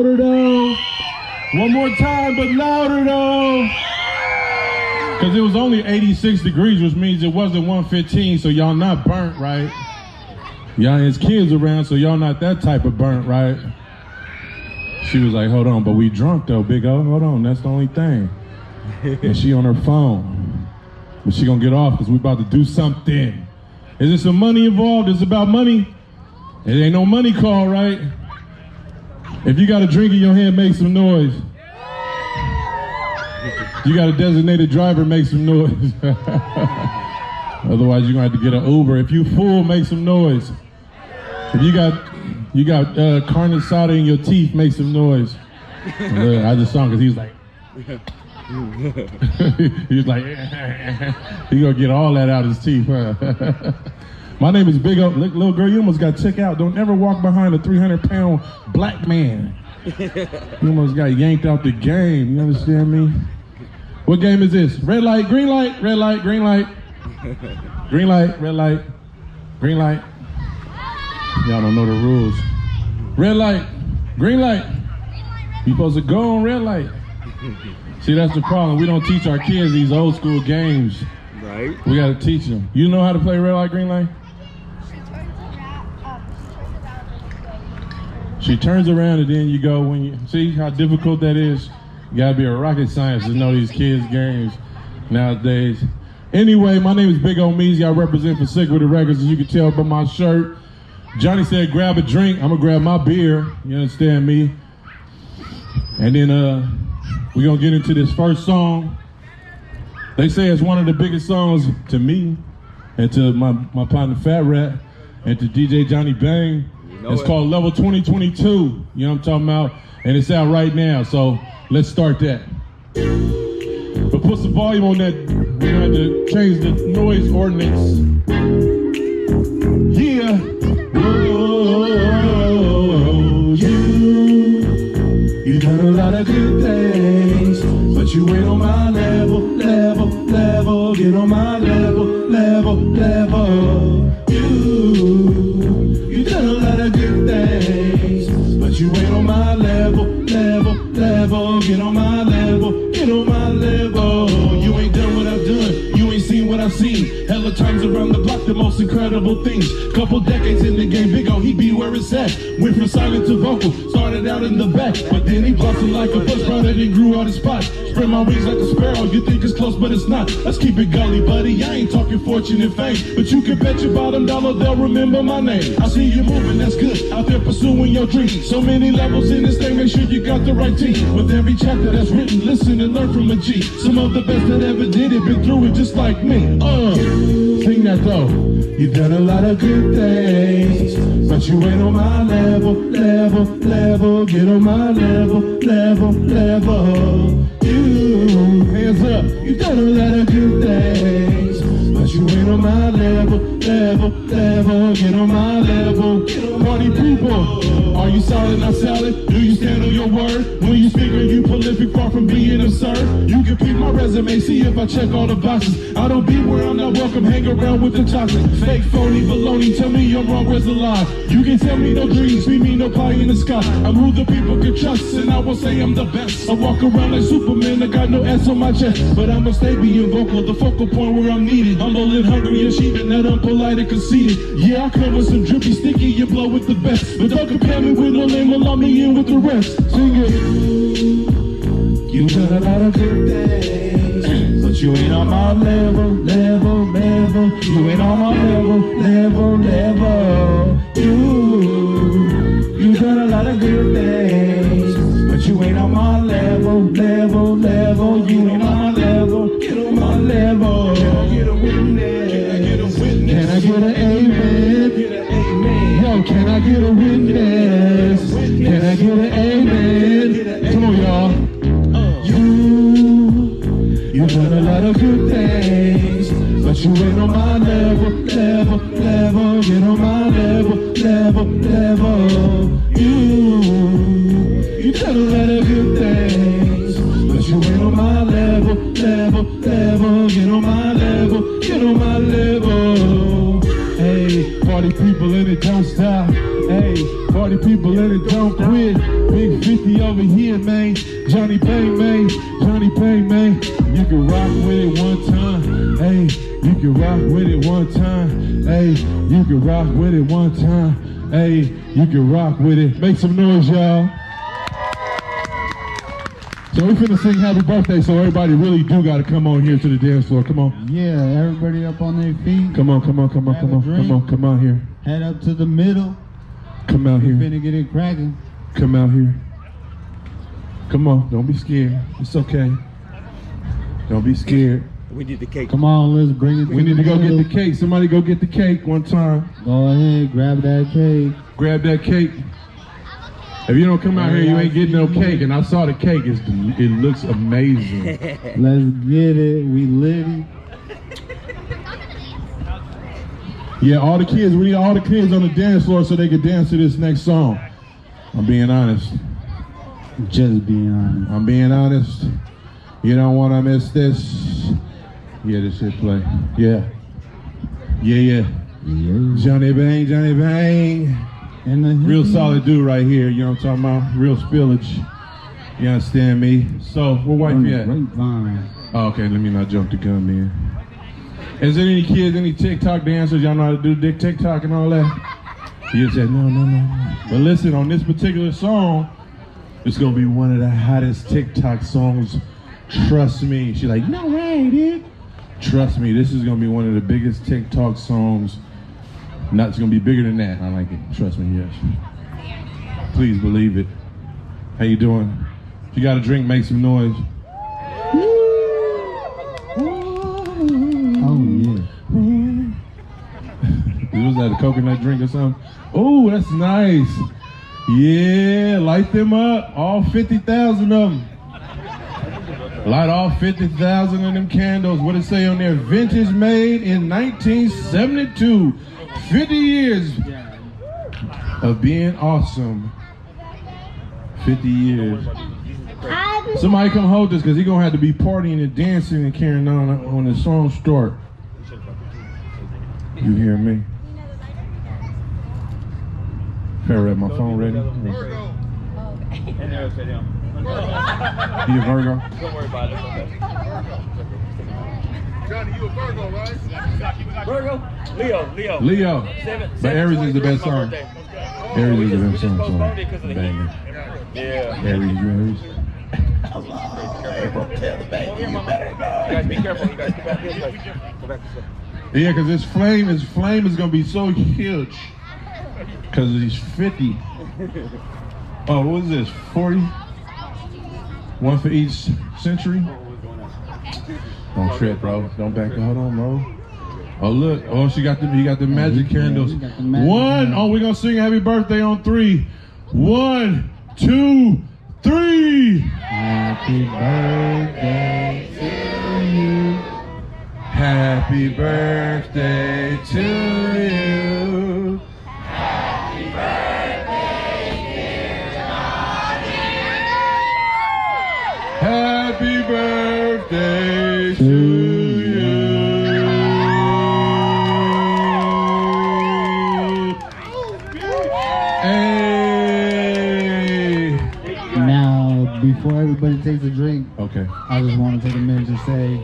louder though. One more time, but louder though. Because it was only 86 degrees, which means it wasn't 115, so y'all not burnt, right? Y'all has kids around, so y'all not that type of burnt, right? She was like, hold on, but we drunk though, Big O. Hold on, that's the only thing. And she on her phone. But she gonna get off because we about to do something. Is there some money involved? Is it about money? It ain't no money call, right? If you got a drink in your hand, make some noise. You got a designated driver, make some noise. Otherwise, you're gonna have to get an Uber. If you full, make some noise. If you got carne asada in your teeth, make some noise. I just saw him because he was like, he was like, he gonna get all that out of his teeth. Huh? My name is Big O. Look, little girl, you almost got took out. Don't ever walk behind a 300-pound black man. You almost got yanked out the game. You understand me? What game is this? Red light, green light, red light, green light. Green light, red light, green light. Y'all don't know the rules. Red light, green light. You supposed to go on red light. See, that's the problem. We don't teach our kids these old school games. Right. We got to teach them. You know how to play red light, green light? She turns around and then you go when you see how difficult that is. You gotta be a rocket scientist to know these kids' games nowadays. Anyway, my name is Big O Meezy. I represent for Sick With It Records, as you can tell by my shirt. Johnny said grab a drink. I'm gonna grab my beer. You understand me? And then we're gonna get into this first song. They say it's one of the biggest songs to me and to my partner Fat Rat and to DJ Johnny Bang. It's called Level 2022. You know what I'm talking about? And it's out right now. So let's start that. But put some volume on that. We're gonna have to change the noise ordinance. Yeah. Whoa, you done a lot of good things, but you ain't on my level, level, level. Get on my level, level, level. You done a lot of good things, but you ain't on my level, level, level. Get on my level, get on my level. You ain't done what I've done, you ain't seen what I've seen. Hella times around the block, the most incredible things. Couple decades in the game, Big O, he be where it's at. Went from silent to vocal, started out in the back, but then he blossomed like a bush, brought it and grew out his spot. Spread my wings like a sparrow, you think it's close, but it's not. Let's keep it gully, buddy, I ain't talking fortune and fame, but you can bet your bottom dollar they'll remember my name. I see you moving, that's good, out there pursuing your dreams. So many levels in this thing, make sure you got the right team. With every chapter that's written, listen and learn from a G. Some of the best that ever did it, been through it just like me. Sing that though. You've done a lot of good things, but you ain't on my level, level, level. Get on my level, level, level. You, hands up. You've done a lot of good things, but you ain't on my level, level, level. Get on my level. Party people, are you solid, not salad? Do you stand on your word? When you speak, are you prolific, far from being absurd? You can peep my resume, see if I check all the boxes. I don't be where I'm not welcome, hang around with the toxic. Fake, phony, baloney, tell me I'm wrong, where's the lie? You can tell me no dreams, feed me no pie in the sky. I'm who the people can trust, and I will say I'm the best. I walk around like Superman, I got no S on my chest, but I'ma stay being vocal, the focal point where I'm needed. Humble and hungry and cheating, not unpolite and conceited. Yeah, I come with some drippy, sticky, you blow with the best, but don't compare me with no lame, allow me in with the rest. Sing it. You done a lot of good things, but you ain't on my level, level, level. You ain't on my level, level, level. You done a lot of good things, but you ain't on my level, level, level. You ain't on my level, get on my level. Can I get a witness? Can I get an amen? Yo, can I get a witness? Can I get an amen? Come on, y'all. You done a lot of good things, but you ain't on my level, level, level. Get on my level, level, level. You done a lot of good things, but you ain't on my level, level, level. Get on my level, get on my level. Hey, party people and it don't stop. Hey, party people and it don't quit. Big 50 over here, man. Johnny Bang, man. Johnny Bang, man. You can rock with it one time. Hey, you can rock with it one time. Hey, you can rock with it one time. Hey, you can rock with it. Make some noise, y'all. So we finna sing happy birthday, so everybody really do gotta come on here to the dance floor. Come on. Yeah, everybody up on their feet. Come on, come on, come on, come on, come on, come out here. Head up to the middle. Come out here. We're finna get it cracking. Come out here. Come on, don't be scared. It's okay. Don't be scared. We need the cake. Come on, let's bring it to We need to the go middle. get the cake. Somebody go get the cake one time. Go ahead, grab that cake. Grab that cake. If you don't come out here, you ain't getting no cake. And I saw the cake. It looks amazing. Let's get it. We litty. Yeah, all the kids. We need all the kids on the dance floor so they can dance to this next song. I'm being honest. Just being honest. I'm being honest. You don't want to miss this. Yeah, this shit play. Yeah. Yeah, yeah. Yeah. Johnny Bang, Johnny Bang. And the Real solid dude right here. You know what I'm talking about? Real spillage. You understand me? So, where wife you at? Grapevine. Oh, okay, let me not jump the gun, man. Is there any kids, any TikTok dancers? Y'all know how to do dick TikTok and all that? You said no. But listen, on this particular song, it's gonna be one of the hottest TikTok songs. Trust me. She's like, no way, dude. Trust me, this is gonna be one of the biggest TikTok songs. Not, it's gonna be bigger than that. I like it. Trust me, yes. Please believe it. How you doing? If you got a drink, make some noise. Oh, yeah. Was that a coconut drink or something? Oh, that's nice. Yeah, light them up. All 50,000 of them. Light all 50,000 of them candles. What it say on there? Vintage made in 1972. 50 years of being awesome. 50 years. Somebody come hold this because he's going to have to be partying and dancing and carrying on when the song start. You hear me? Fair at my phone ready? Virgo. You a Virgo? Don't worry about it. Johnny, you a Virgo, right? Virgo? Leo. Leo. But Aries is the best song. Birthday. Aries is the best song. Postponed it because of the heat. Yeah. Aries. Guys, be careful. You guys, go back this way. Go back this way. Yeah, because his flame is going to be so huge. Because he's 50. Oh, what is this? 40? One for each century? Don't trip, bro. Don't back. Hold on, bro. Oh, look. Oh, he got the magic candles. One. Oh, we're going to sing happy birthday on 3. 1, 2, 3. Happy birthday to you. Happy birthday to you. Happy birthday, dear Johnny. Happy birthday to you. Hey. Now, before everybody takes a drink, Okay. I just want to take a minute to say,